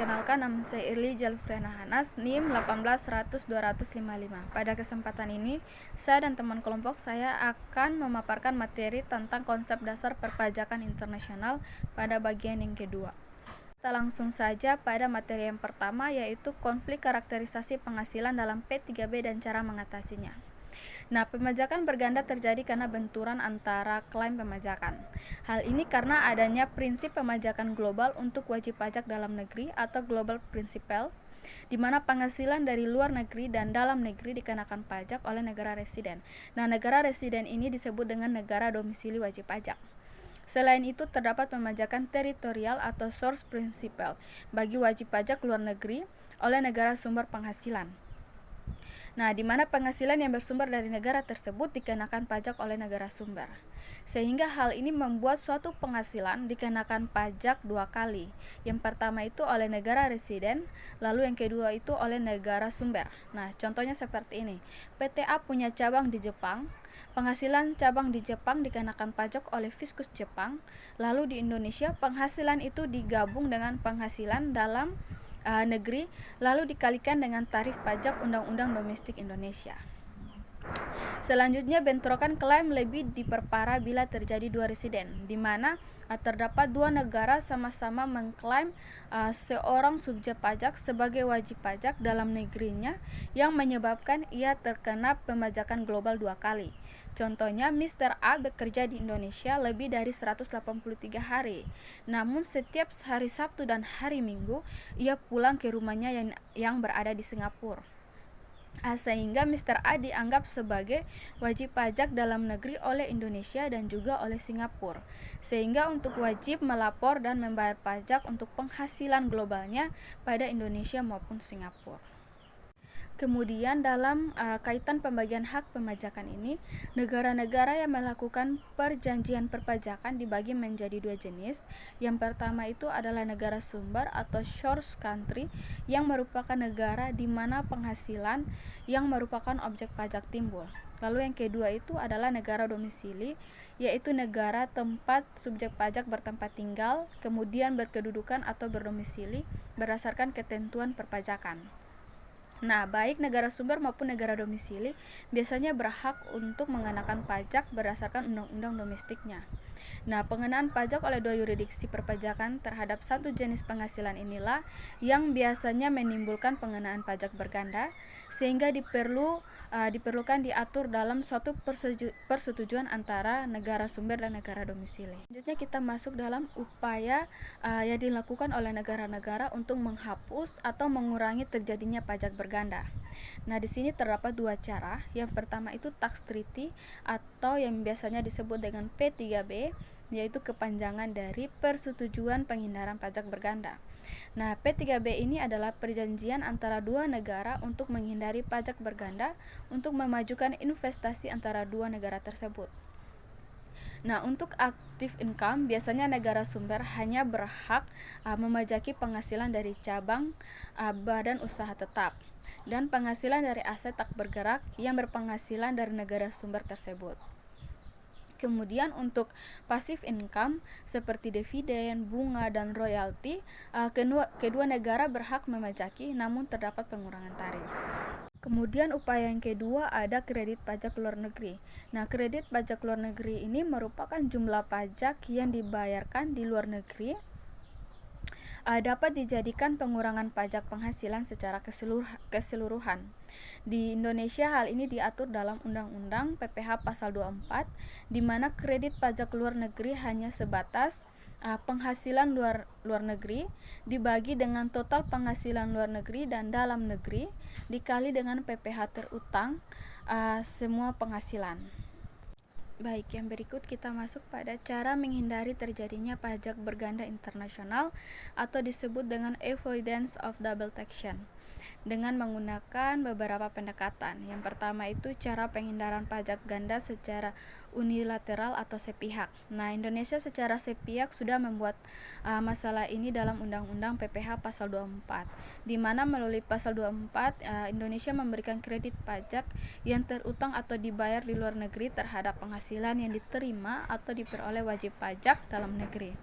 Perkenalkan, nama saya Irli Jalfrena Hanas, NIM 18100-255. Pada kesempatan ini, saya dan teman kelompok saya akan memaparkan materi tentang konsep dasar perpajakan internasional pada bagian yang kedua. Kita langsung saja pada materi yang pertama, yaitu konflik karakterisasi penghasilan dalam P3B dan cara mengatasinya. Nah, pemajakan berganda terjadi karena benturan antara klaim pemajakan. Hal ini karena adanya prinsip pemajakan global untuk wajib pajak dalam negeri atau global principle, di mana penghasilan dari luar negeri dan dalam negeri dikenakan pajak oleh negara residen. Nah, negara residen ini disebut dengan negara domisili wajib pajak. Selain itu, terdapat pemajakan teritorial atau source principle bagi wajib pajak luar negeri oleh negara sumber penghasilan. Nah, di mana penghasilan yang bersumber dari negara tersebut dikenakan pajak oleh negara sumber. Sehingga hal ini membuat suatu penghasilan dikenakan pajak dua kali. Yang pertama itu oleh negara residen, lalu yang kedua itu oleh negara sumber. Nah, contohnya seperti ini. PTA punya cabang di Jepang. Penghasilan cabang di Jepang dikenakan pajak oleh Fiskus Jepang. Lalu di Indonesia, penghasilan itu digabung dengan penghasilan dalam negeri, lalu dikalikan dengan tarif pajak Undang-Undang Domestik Indonesia. Selanjutnya, bentrokan klaim lebih diperparah bila terjadi dua residen, di mana terdapat dua negara sama-sama mengklaim seorang subjek pajak sebagai wajib pajak dalam negerinya yang menyebabkan ia terkena pemajakan global dua kali. Contohnya, Mr. A bekerja di Indonesia lebih dari 183 hari. Namun setiap hari Sabtu dan hari Minggu, ia pulang ke rumahnya yang berada di Singapura. Sehingga Mr. A dianggap sebagai wajib pajak dalam negeri oleh Indonesia dan juga oleh Singapura. Sehingga untuk wajib melapor dan membayar pajak untuk penghasilan globalnya pada Indonesia maupun Singapura. Kemudian dalam kaitan pembagian hak pemajakan ini, negara-negara yang melakukan perjanjian perpajakan dibagi menjadi dua jenis. Yang pertama itu adalah negara sumber atau source country, yang merupakan negara di mana penghasilan yang merupakan objek pajak timbul. Lalu yang kedua itu adalah negara domisili, yaitu negara tempat subjek pajak bertempat tinggal, kemudian berkedudukan atau berdomisili berdasarkan ketentuan perpajakan. Nah, baik negara sumber maupun negara domisili biasanya berhak untuk mengenakan pajak berdasarkan undang-undang domestiknya. Nah, pengenaan pajak oleh dua yurisdiksi perpajakan terhadap satu jenis penghasilan inilah yang biasanya menimbulkan pengenaan pajak berganda, sehingga diperlukan diatur dalam suatu persetujuan antara negara sumber dan negara domisili. Selanjutnya kita masuk dalam upaya yang dilakukan oleh negara-negara untuk menghapus atau mengurangi terjadinya pajak berganda. Nah, di sini terdapat dua cara. Yang pertama itu tax treaty atau yang biasanya disebut dengan P3B, yaitu kepanjangan dari Persetujuan Penghindaran Pajak Berganda. Nah, P3B ini adalah perjanjian antara dua negara untuk menghindari pajak berganda untuk memajukan investasi antara dua negara tersebut. Nah, untuk active income, biasanya negara sumber hanya berhak memajaki penghasilan dari cabang badan usaha tetap dan penghasilan dari aset tak bergerak yang berpenghasilan dari negara sumber tersebut. Kemudian untuk passive income seperti dividen, bunga, dan royalti, kedua negara berhak memajaki, namun terdapat pengurangan tarif. Kemudian upaya yang kedua ada kredit pajak luar negeri. Nah, kredit pajak luar negeri ini merupakan jumlah pajak yang dibayarkan di luar negeri dapat dijadikan pengurangan pajak penghasilan secara keseluruhan. Di Indonesia hal ini diatur dalam Undang-Undang PPh Pasal 24, di mana kredit pajak luar negeri hanya sebatas penghasilan luar negeri dibagi dengan total penghasilan luar negeri dan dalam negeri dikali dengan PPh terutang semua penghasilan. Baik, yang berikut kita masuk pada cara menghindari terjadinya pajak berganda internasional atau disebut dengan avoidance of double taxation dengan menggunakan beberapa pendekatan. Yang pertama itu cara penghindaran pajak ganda secara unilateral atau sepihak. Nah, Indonesia secara sepihak sudah membuat masalah ini dalam Undang-Undang PPh Pasal 24, di mana melalui Pasal 24 Indonesia memberikan kredit pajak yang terutang atau dibayar di luar negeri terhadap penghasilan yang diterima atau diperoleh wajib pajak dalam negeri.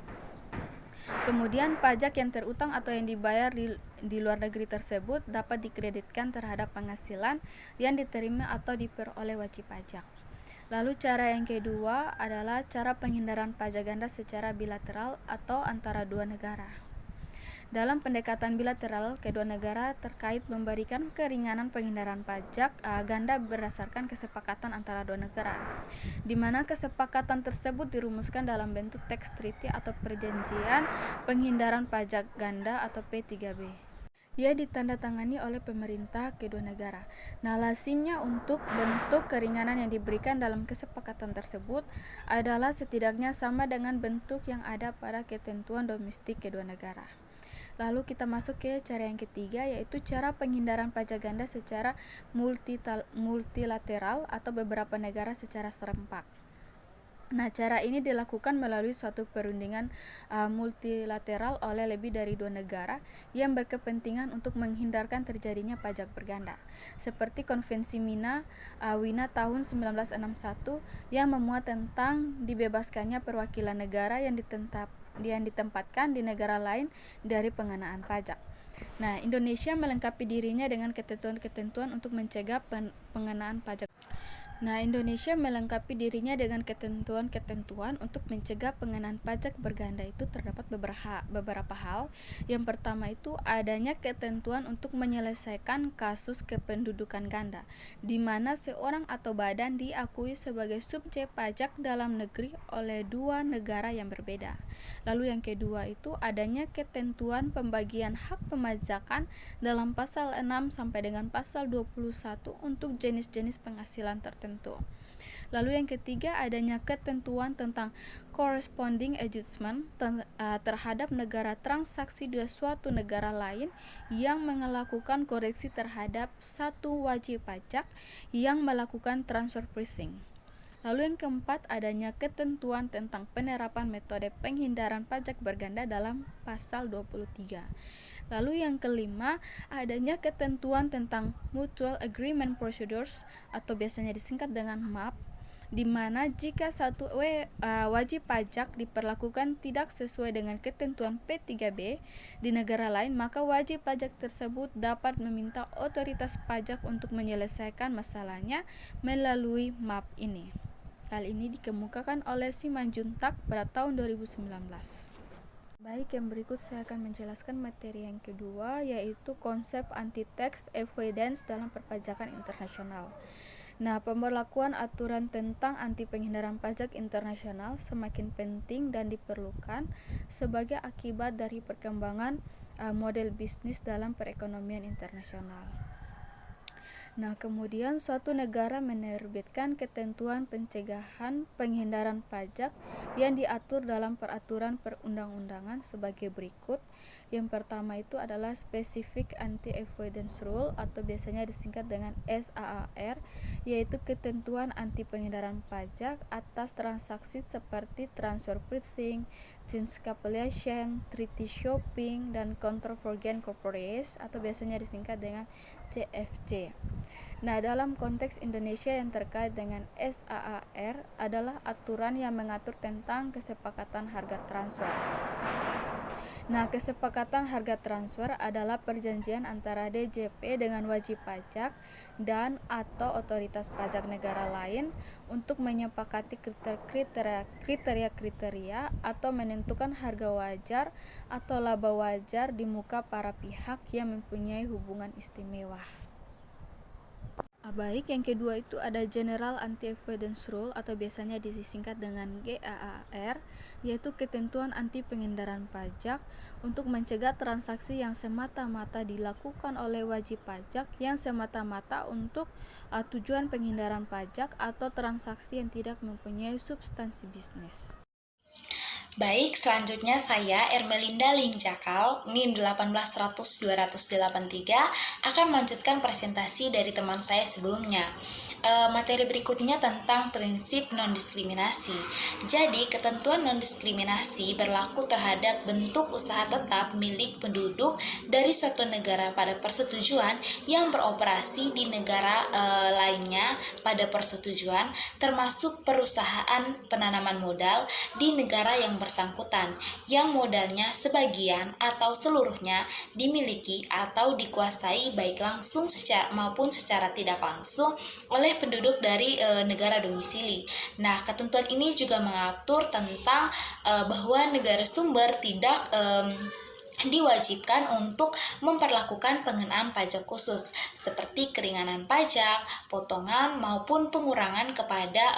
Kemudian pajak yang terutang atau yang dibayar di luar negeri tersebut dapat dikreditkan terhadap penghasilan yang diterima atau diperoleh wajib pajak. Lalu cara yang kedua adalah cara penghindaran pajak ganda secara bilateral atau antara dua negara. Dalam pendekatan bilateral, kedua negara terkait memberikan keringanan penghindaran pajak ganda berdasarkan kesepakatan antara dua negara, di mana kesepakatan tersebut dirumuskan dalam bentuk teks treaty atau perjanjian penghindaran pajak ganda atau P3B. Ia ditandatangani oleh pemerintah kedua negara. Nah, lazimnya untuk bentuk keringanan yang diberikan dalam kesepakatan tersebut adalah setidaknya sama dengan bentuk yang ada pada ketentuan domestik kedua negara. Lalu kita masuk ke cara yang ketiga, yaitu cara penghindaran pajak ganda secara multilateral atau beberapa negara secara serempak. Nah, cara ini dilakukan melalui suatu perundingan multilateral oleh lebih dari dua negara yang berkepentingan untuk menghindarkan terjadinya pajak berganda. Seperti Konvensi Wina tahun 1961 yang memuat tentang dibebaskannya perwakilan negara yang ditempatkan di negara lain dari pengenaan pajak. Nah, Indonesia melengkapi dirinya dengan ketentuan-ketentuan untuk mencegah pengenaan pajak. Untuk mencegah pengenaan pajak berganda itu terdapat beberapa hal. Yang pertama itu adanya ketentuan untuk menyelesaikan kasus kependudukan ganda, di mana seorang atau badan diakui sebagai subjek pajak dalam negeri oleh dua negara yang berbeda. Lalu yang kedua itu adanya ketentuan pembagian hak pemajakan dalam pasal 6 sampai dengan pasal 21 untuk jenis-jenis penghasilan tertentu. Lalu yang ketiga adanya ketentuan tentang corresponding adjustment terhadap negara transaksi di suatu negara lain yang melakukan koreksi terhadap satu wajib pajak yang melakukan transfer pricing. Lalu yang keempat adanya ketentuan tentang penerapan metode penghindaran pajak berganda dalam pasal 23. Lalu yang kelima, adanya ketentuan tentang Mutual Agreement Procedures atau biasanya disingkat dengan MAP, di mana jika satu wajib pajak diperlakukan tidak sesuai dengan ketentuan P3B di negara lain, maka wajib pajak tersebut dapat meminta otoritas pajak untuk menyelesaikan masalahnya melalui MAP ini. Hal ini dikemukakan oleh Simanjuntak pada tahun 2019. Baik, yang berikut saya akan menjelaskan materi yang kedua, yaitu konsep anti-tax avoidance dalam perpajakan internasional. Nah, pemberlakuan aturan tentang anti penghindaran pajak internasional semakin penting dan diperlukan sebagai akibat dari perkembangan model bisnis dalam perekonomian internasional. Nah, kemudian suatu negara menerbitkan ketentuan pencegahan penghindaran pajak yang diatur dalam peraturan perundang-undangan sebagai berikut. Yang pertama itu adalah Specific Anti-Avoidance Rule atau biasanya disingkat dengan SAAR, yaitu ketentuan anti penghindaran pajak atas transaksi seperti transfer pricing, change capitalization, treaty shopping, dan counter foreign corporates atau biasanya disingkat dengan CFC. Nah, dalam konteks Indonesia yang terkait dengan SAAR adalah aturan yang mengatur tentang kesepakatan harga transfer. Nah, kesepakatan harga transfer adalah perjanjian antara DJP dengan wajib pajak dan atau otoritas pajak negara lain untuk menyepakati kriteria atau menentukan harga wajar atau laba wajar di muka para pihak yang mempunyai hubungan istimewa. Baik, yang kedua itu ada General Anti-Avoidance Rule atau biasanya disingkat dengan GAAR, yaitu ketentuan anti penghindaran pajak untuk mencegah transaksi yang semata-mata dilakukan oleh wajib pajak yang semata-mata untuk tujuan penghindaran pajak atau transaksi yang tidak mempunyai substansi bisnis. Baik, selanjutnya saya Ermelinda Linjakal, NIM 18100-283 akan melanjutkan presentasi dari teman saya sebelumnya. Materi berikutnya tentang prinsip non-diskriminasi. Jadi, ketentuan non-diskriminasi berlaku terhadap bentuk usaha tetap milik penduduk dari suatu negara pada persetujuan yang beroperasi di negara lainnya pada persetujuan, termasuk perusahaan penanaman modal di negara yang bersangkutan yang modalnya sebagian atau seluruhnya dimiliki atau dikuasai baik langsung maupun secara tidak langsung oleh penduduk dari negara domisili. Nah, ketentuan ini juga mengatur tentang bahwa negara sumber tidak diwajibkan untuk memperlakukan pengenaan pajak khusus seperti keringanan pajak, potongan maupun pengurangan kepada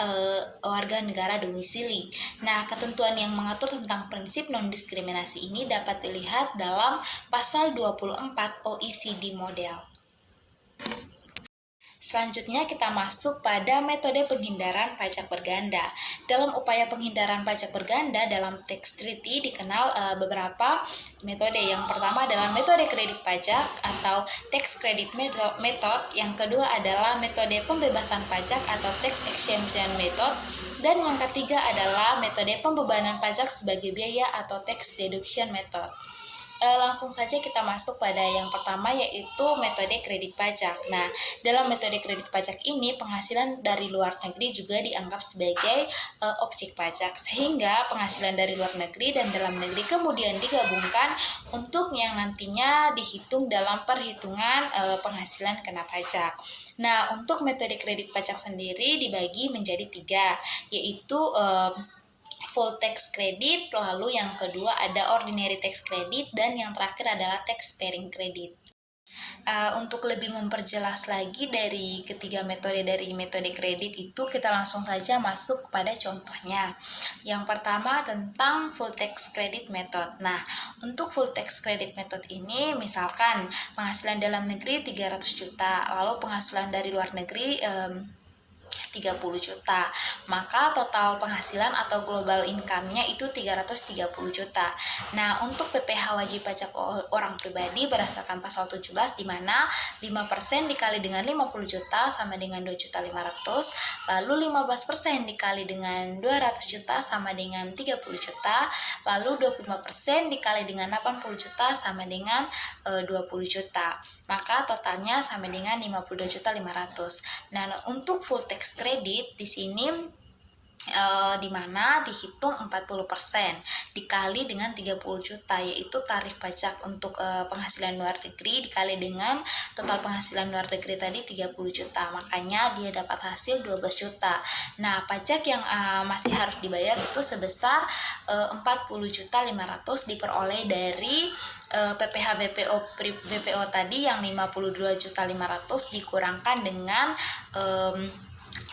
warga negara domisili. Nah, ketentuan yang mengatur tentang prinsip non-diskriminasi ini dapat dilihat dalam pasal 24 OECD Model. Selanjutnya kita masuk pada metode penghindaran pajak berganda. Dalam upaya penghindaran pajak berganda dalam tax treaty dikenal beberapa metode. Yang pertama adalah metode kredit pajak atau tax credit method. Yang kedua adalah metode pembebasan pajak atau tax exemption method. Dan yang ketiga adalah metode pembebanan pajak sebagai biaya atau tax deduction method. Langsung saja kita masuk pada yang pertama, yaitu metode kredit pajak. Nah, dalam metode kredit pajak ini penghasilan dari luar negeri juga dianggap sebagai objek pajak, sehingga penghasilan dari luar negeri dan dalam negeri kemudian digabungkan untuk yang nantinya dihitung dalam perhitungan penghasilan kena pajak. Nah, untuk metode kredit pajak sendiri dibagi menjadi 3, yaitu full tax credit, lalu yang kedua ada ordinary tax credit, dan yang terakhir adalah tax sparing credit. Untuk lebih memperjelas lagi dari ketiga metode kredit itu, kita langsung saja masuk kepada contohnya. Yang pertama tentang full tax credit method. Nah, untuk full tax credit method ini misalkan penghasilan dalam negeri 300 juta, lalu penghasilan dari luar negeri 30 juta, maka total penghasilan atau global income-nya itu 330 juta. Nah, untuk PPh wajib pajak orang pribadi berdasarkan pasal 17, di mana 5% dikali dengan 50 juta sama dengan 2.500.000, lalu 15% dikali dengan 200 juta sama dengan 30 juta, lalu 25% dikali dengan 80 juta sama dengan 20 juta. Maka totalnya sama dengan 52.500.000. Nah, untuk full tax kredit di sini di mana dihitung 40% dikali dengan 30 juta, yaitu tarif pajak untuk penghasilan luar negeri dikali dengan total penghasilan luar negeri tadi 30 juta, makanya dia dapat hasil 12 juta. Nah, pajak yang masih harus dibayar itu sebesar 40.500.000 diperoleh dari PPh BPO tadi yang 52.500.000 dikurangkan dengan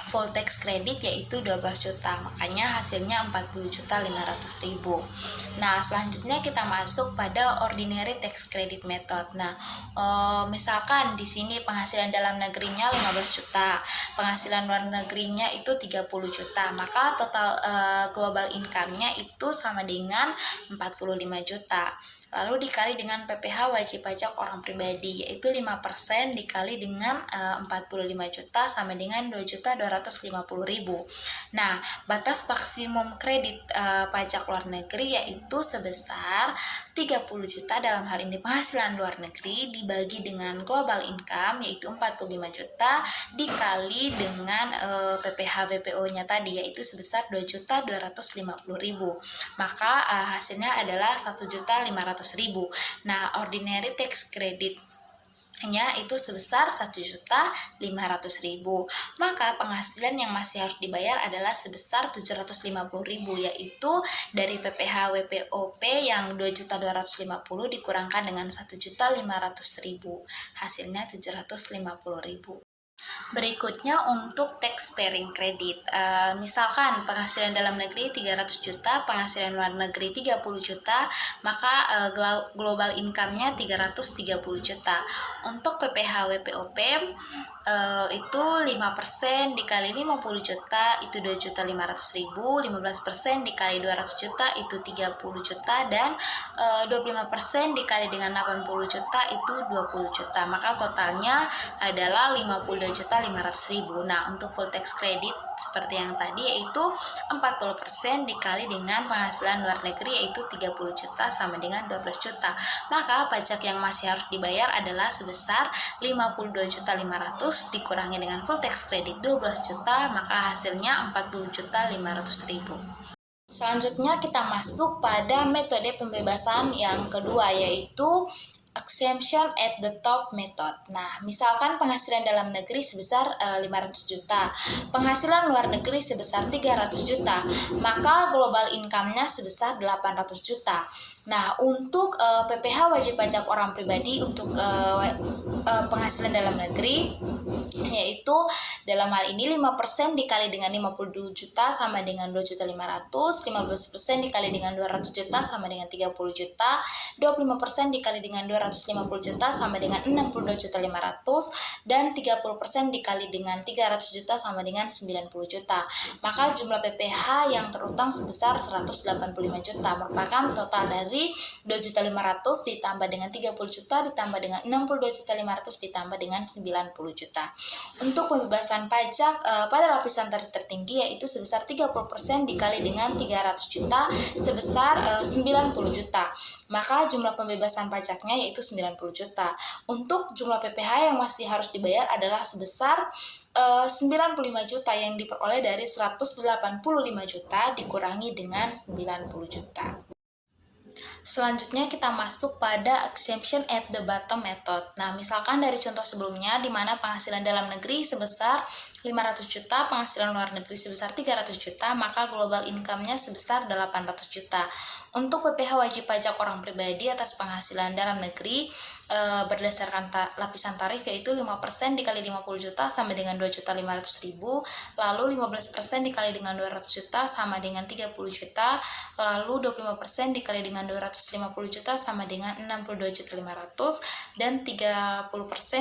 full tax credit yaitu 12 juta, makanya hasilnya 40.500.000. Nah, selanjutnya kita masuk pada ordinary tax credit method. Nah, misalkan di sini penghasilan dalam negerinya 15 juta, penghasilan luar negerinya itu 30 juta, maka total global income-nya itu sama dengan 45 juta. Lalu dikali dengan PPh wajib pajak orang pribadi, yaitu 5% dikali dengan 45 juta sama dengan 2.250.000. Nah, batas maksimum kredit pajak luar negeri yaitu sebesar 30 juta dalam hal ini penghasilan luar negeri dibagi dengan global income yaitu 45 juta dikali dengan PPh BPO-nya tadi yaitu sebesar 2.250.000. Maka hasilnya adalah 1.500.000. Nah, ordinary tax credit-nya itu sebesar 1.500.000. Maka penghasilan yang masih harus dibayar adalah sebesar 750.000, yaitu dari PPh WPOP yang 2.250.000 dikurangkan dengan 1.500.000, hasilnya 750.000. Berikutnya untuk tax sparing credit. Misalkan penghasilan dalam negeri 300 juta, penghasilan luar negeri 30 juta, maka global income-nya 330 juta. Untuk PPh WPOP itu 5% dikali 50 juta itu 2.500.000, 15% dikali 200 juta itu 30 juta, dan 25% dikali dengan 80 juta itu 20 juta. Maka totalnya adalah 52.500.000. Nah, untuk full tax credit seperti yang tadi yaitu 40% dikali dengan penghasilan luar negeri yaitu 30 juta sama dengan 12 juta. Maka pajak yang masih harus dibayar adalah sebesar 52.500.000 dikurangi dengan full tax credit 12 juta, maka hasilnya 40.500.000. Selanjutnya kita masuk pada metode pembebasan yang kedua, yaitu exemption at the top method. Nah, misalkan penghasilan dalam negeri sebesar 500 juta, penghasilan luar negeri sebesar 300 juta, maka global income-nya sebesar 800 juta. Nah, untuk PPh wajib pajak orang pribadi untuk penghasilan dalam negeri, yaitu dalam hal ini 5% dikali dengan 52 juta sama dengan 2.500.000, 15% dikali dengan 200 juta sama dengan 30 juta, 25% dikali dengan 250 juta sama dengan 62.500.000, dan 30% dikali dengan 300 juta sama dengan 90 juta. Maka jumlah PPh yang terutang sebesar 185 juta, merupakan total dari 2.500.000 ditambah dengan 30 juta ditambah dengan 62.500 ditambah dengan 90 juta. Untuk pembebasan pajak pada lapisan tarif tertinggi, yaitu sebesar 30% dikali dengan 300 juta sebesar 90 juta. Maka jumlah pembebasan pajaknya yaitu 90 juta. Untuk jumlah PPh yang masih harus dibayar adalah sebesar 95 juta yang diperoleh dari 185 juta dikurangi dengan 90 juta. Selanjutnya kita masuk pada exemption at the bottom method. Nah, misalkan dari contoh sebelumnya di mana penghasilan dalam negeri sebesar 500 juta, penghasilan luar negeri sebesar 300 juta, maka global income-nya sebesar 800 juta. Untuk PPh wajib pajak orang pribadi atas penghasilan dalam negeri berdasarkan lapisan tarif, yaitu 5% dikali 50 juta sama dengan 2.500.000, lalu 15% dikali dengan 200 juta sama dengan 30 juta, lalu 25% dikali dengan 250 juta sama dengan 62.500, dan 30%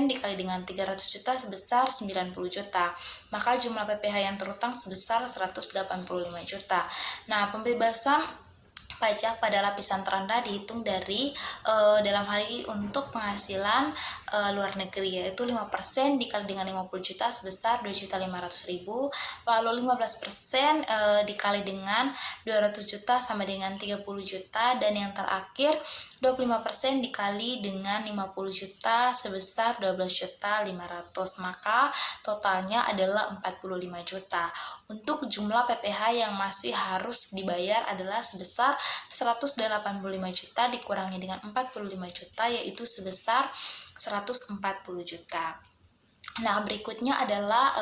dikali dengan 300 juta sebesar 90 juta. Maka jumlah PPh yang terutang sebesar 185 juta. Nah, pembebasan pajak pada lapisan terendah dihitung dari dalam hal ini untuk penghasilan luar negeri, yaitu 5% dikali dengan 50 juta sebesar 2.500.000, lalu 15% dikali dengan 200 juta sama dengan 30 juta, dan yang terakhir 25% dikali dengan 50 juta sebesar 12.500.000, maka totalnya adalah 45 juta. Untuk jumlah PPh yang masih harus dibayar adalah sebesar 185 juta dikurangi dengan 45 juta, yaitu sebesar 140 juta. Nah, berikutnya adalah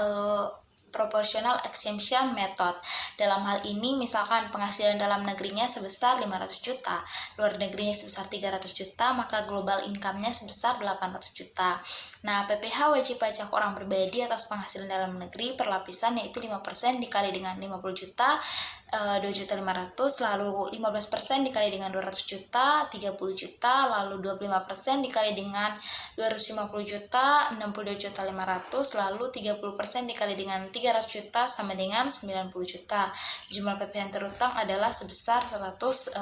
proportional exemption method. Dalam hal ini, misalkan penghasilan dalam negerinya sebesar 500 juta, luar negerinya sebesar 300 juta, maka global income-nya sebesar 800 juta. Nah, PPh wajib pajak orang pribadi atas penghasilan dalam negeri per lapisan yaitu 5% dikali dengan 50 juta, 2.500.000, lalu 15% dikali dengan 200 juta, 30 juta, lalu 25% dikali dengan 250 juta, 62.500, lalu 30% dikali dengan 300 juta sama dengan 90 juta. Jumlah PPh yang terutang adalah sebesar 185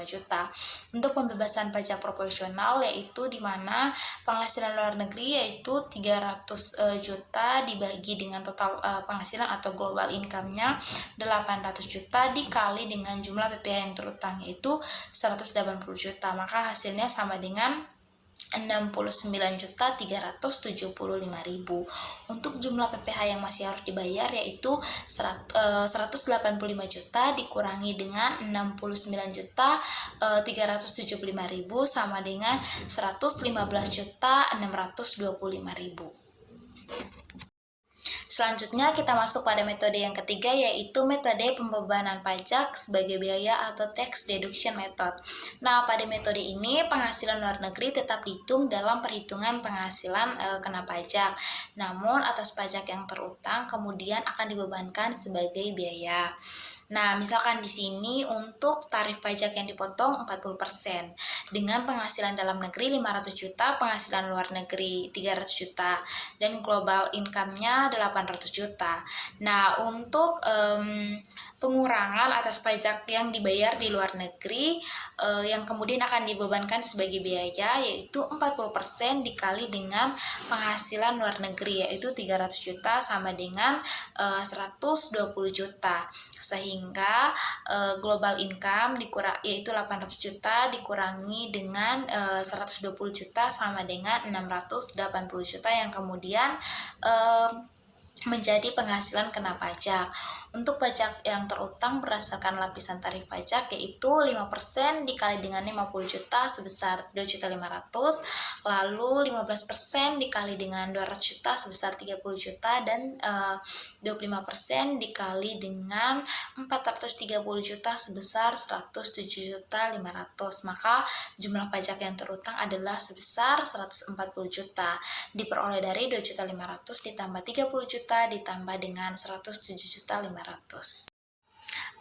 juta. Untuk pembebasan pajak proporsional, yaitu di mana penghasilan luar negeri yaitu 300 juta dibagi dengan total penghasilan atau global income-nya 800 juta dikali dengan jumlah PPh yang terutang yaitu 180 juta, maka hasilnya sama dengan 69.375.000. Untuk jumlah PPh yang masih harus dibayar yaitu 185 juta dikurangi dengan 69.375.000 sama dengan 115.625.000. Selanjutnya kita masuk pada metode yang ketiga, yaitu metode pembebanan pajak sebagai biaya atau tax deduction method. Nah, pada metode ini penghasilan luar negeri tetap dihitung dalam perhitungan penghasilan kena pajak. Namun atas pajak yang terutang kemudian akan dibebankan sebagai biaya. Nah, misalkan di sini untuk tarif pajak yang dipotong 40%. Dengan penghasilan dalam negeri 500 juta, penghasilan luar negeri 300 juta, dan global income-nya 800 juta. Nah, untuk pengurangan atas pajak yang dibayar di luar negeri yang kemudian akan dibebankan sebagai biaya yaitu 40% dikali dengan penghasilan luar negeri yaitu 300 juta sama dengan 120 juta, sehingga global income yaitu 800 juta dikurangi dengan 120 juta sama dengan 680 juta yang kemudian menjadi penghasilan kena pajak. Untuk pajak yang terutang berdasarkan lapisan tarif pajak yaitu 5% dikali dengan 50 juta sebesar 2.500.000, lalu 15% dikali dengan 200 juta sebesar 30 juta, dan 25% dikali dengan 430 juta sebesar 107.500.000. Maka jumlah pajak yang terutang adalah sebesar 140 juta, diperoleh dari 2.500.000 ditambah 30 juta ditambah dengan 107.500.000.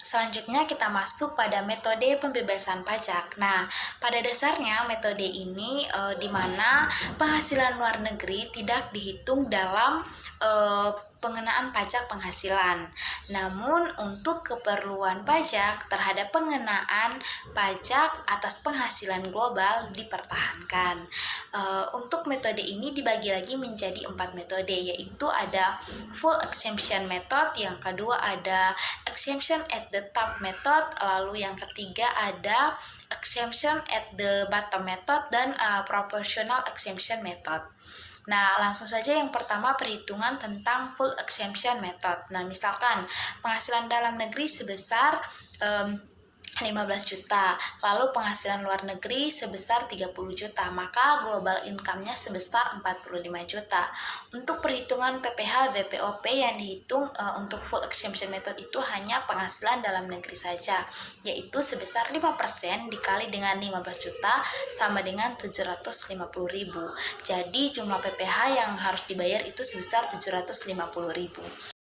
Selanjutnya kita masuk pada metode pembebasan pajak. Nah, pada dasarnya metode ini di mana penghasilan luar negeri tidak dihitung dalam pengenaan pajak penghasilan. Namun untuk keperluan pajak terhadap pengenaan pajak atas penghasilan global dipertahankan. Untuk metode ini dibagi lagi menjadi 4 metode, yaitu ada full exemption method, yang kedua ada exemption at the top method, lalu yang ketiga ada exemption at the bottom method, dan proportional exemption method. Nah, langsung saja yang pertama perhitungan tentang full exemption method. Nah, misalkan penghasilan dalam negeri sebesar 15 juta, lalu penghasilan luar negeri sebesar 30 juta, maka global income-nya sebesar 45 juta. Untuk perhitungan PPh BPOP yang dihitung untuk full exemption method itu hanya penghasilan dalam negeri saja, yaitu sebesar 5% dikali dengan 15 juta sama dengan 750.000. Jadi jumlah PPh yang harus dibayar itu sebesar 750.000.